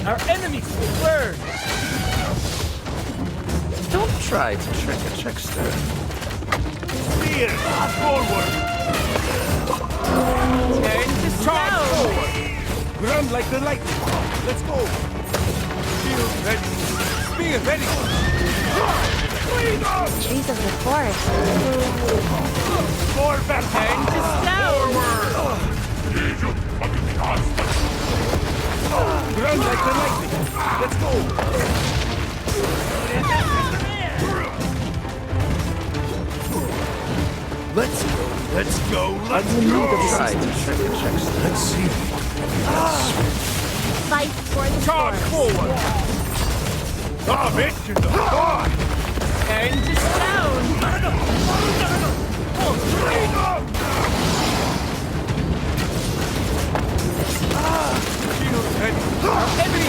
Our enemies will burn. Don't try to trick a trickster. Spear, forward. Turn to Charge stone. forward. Run like the lightning. Let's go. Shield ready. Spear ready. Trees of the forest. More battle. Turn to stone. Run like the lightning. Let's go. Let's go. Let's go. Let's go. Try to trick a trickster. Let's see. Fight for the Charge forest. forward. Ah, bitch in the heart. Turn to stone. Shield ready. Enemy